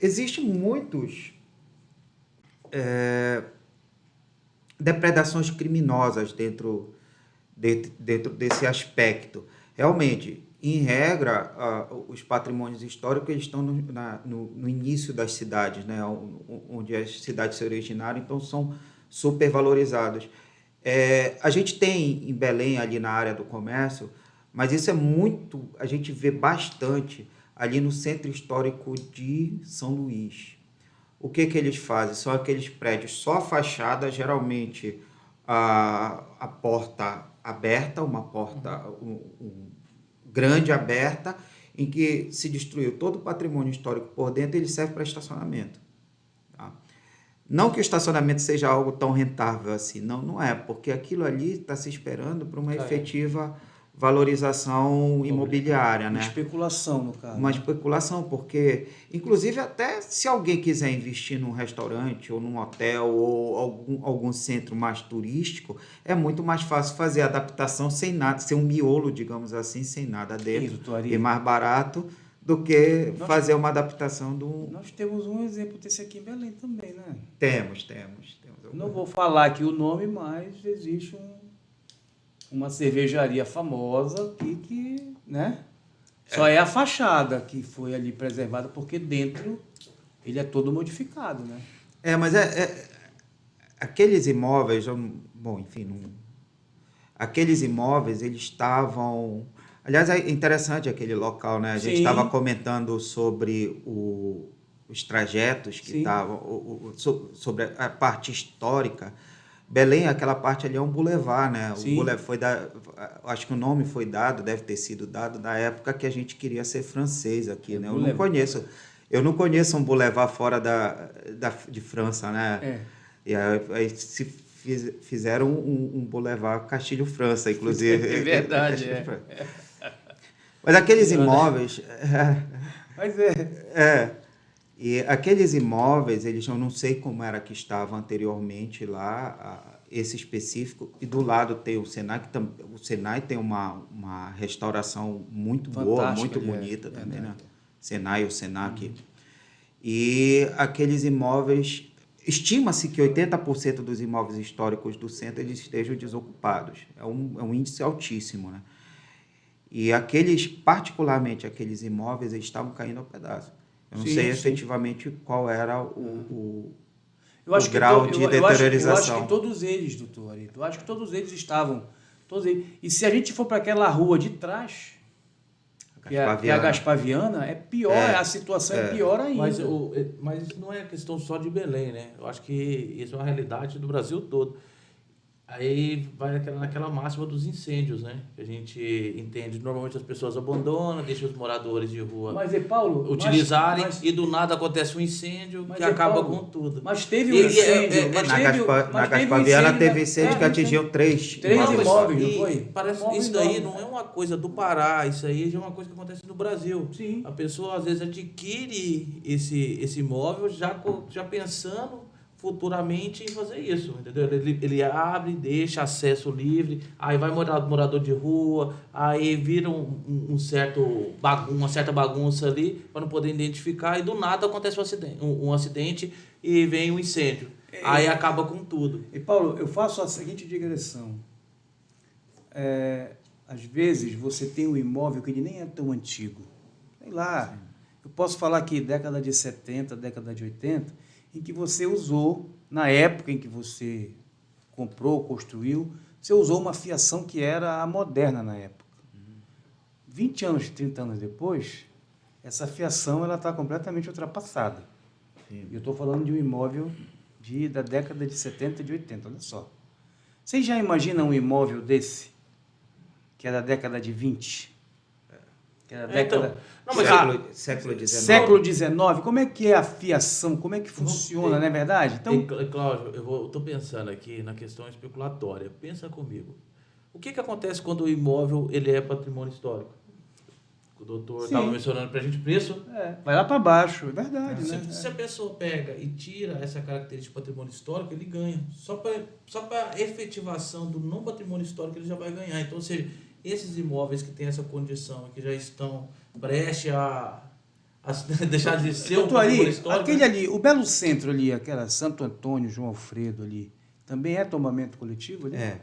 Existem muitos depredações criminosas dentro desse aspecto. Realmente, em regra, os patrimônios históricos eles estão no início das cidades, né? Onde as cidades se originaram, então são supervalorizados. A gente tem em Belém, ali na área do comércio, mas isso é muito, a gente vê bastante ali no centro histórico de São Luís. O que eles fazem? São aqueles prédios só a fachada, geralmente a porta aberta, uma porta grande aberta, em que se destruiu todo o patrimônio histórico por dentro, ele serve para estacionamento. Tá? Não que o estacionamento seja algo tão rentável assim, não é, porque aquilo ali está se esperando para uma efetiva valorização imobiliária, né? Uma especulação, no caso. Uma especulação, porque, inclusive, até se alguém quiser investir num restaurante ou num hotel ou algum centro mais turístico, é muito mais fácil fazer a adaptação sem nada, ser um miolo, digamos assim, sem nada dentro, e mais barato do que fazer uma adaptação do... Nós temos um exemplo desse aqui em Belém também, né? Temos. Não vou falar aqui o nome, mas existe uma cervejaria famosa aqui que, né? Só é a fachada que foi ali preservada, porque dentro ele é todo modificado, né? Mas aqueles imóveis, bom, enfim, aqueles imóveis, eles estavam... Aliás, é interessante aquele local, né? A gente estava comentando sobre os trajetos que estavam, sobre a parte histórica. Belém, aquela parte ali é um bulevar, né? O bulevar acho que o nome foi dado, deve ter sido dado na época que a gente queria ser francês aqui, né? Eu não conheço um bulevar fora de França, né? E aí se fizeram um bulevar Castilho França, inclusive. É verdade, Mas aqueles imóveis... Mas E aqueles imóveis, eu não sei como era que estava anteriormente lá, esse específico, e do lado tem o Senai, o Senai tem uma restauração muito boa, muito bonita também, né? Senai, o Senac. E aqueles imóveis, estima-se que 80% dos imóveis históricos do centro eles estejam desocupados. É um índice altíssimo, né? E particularmente aqueles imóveis, eles estavam caindo ao pedaço. Eu não sei efetivamente qual era o grau de deteriorização. Eu acho que todos eles, doutor Arito, eu acho que todos eles estavam. E se a gente for para aquela rua de trás, que é a Gaspaviana, é pior, a situação é pior ainda. Mas isso não é questão só de Belém, né? Eu acho que isso é uma realidade do Brasil todo. Aí vai naquela máxima dos incêndios, né? Que a gente entende. Normalmente as pessoas abandonam, deixam os moradores de rua utilizarem e do nada acontece um incêndio que acaba com tudo. Mas teve um incêndio. Na Gaspaviana teve incêndio que atingiu três imóveis, não foi? Isso daí não é uma coisa do Pará, isso aí já é uma coisa que acontece no Brasil. Sim. A pessoa às vezes adquire esse imóvel já pensando futuramente em fazer isso, entendeu? Ele abre, deixa acesso livre, aí vai morador de rua, aí vira uma certa bagunça ali, para não poder identificar, e do nada acontece um acidente e vem um incêndio. Aí acaba com tudo. E Paulo, eu faço a seguinte digressão. Às vezes você tem um imóvel que ele nem é tão antigo. Sei lá, eu posso falar que década de 70, década de 80, em que você usou, na época em que você comprou, construiu, você usou uma fiação que era a moderna na época. 20 anos, 30 anos depois, essa fiação está completamente ultrapassada. Sim. Eu estou falando de um imóvel da década de 70 e de 80, olha só. Vocês já imaginam um imóvel desse, que é da década de 20? Século XIX. Século XIX, como é que é a fiação? Como é que funciona, não é verdade? Então, Cláudio, eu estou pensando aqui na questão especulatória. Pensa comigo. O que acontece quando o imóvel ele é patrimônio histórico? O doutor estava mencionando para a gente preço. Vai lá para baixo, é verdade. Se a pessoa pega e tira essa característica de patrimônio histórico, ele ganha. Só para efetivação do não patrimônio histórico, ele já vai ganhar. Então, ou seja, esses imóveis que têm essa condição, que já estão prestes deixar de ser um Doutor, ali, patrimônio histórico. aquele ali, o Belo Centro ali, aquela Santo Antônio, João Alfredo ali, também é tombamento coletivo ali? É,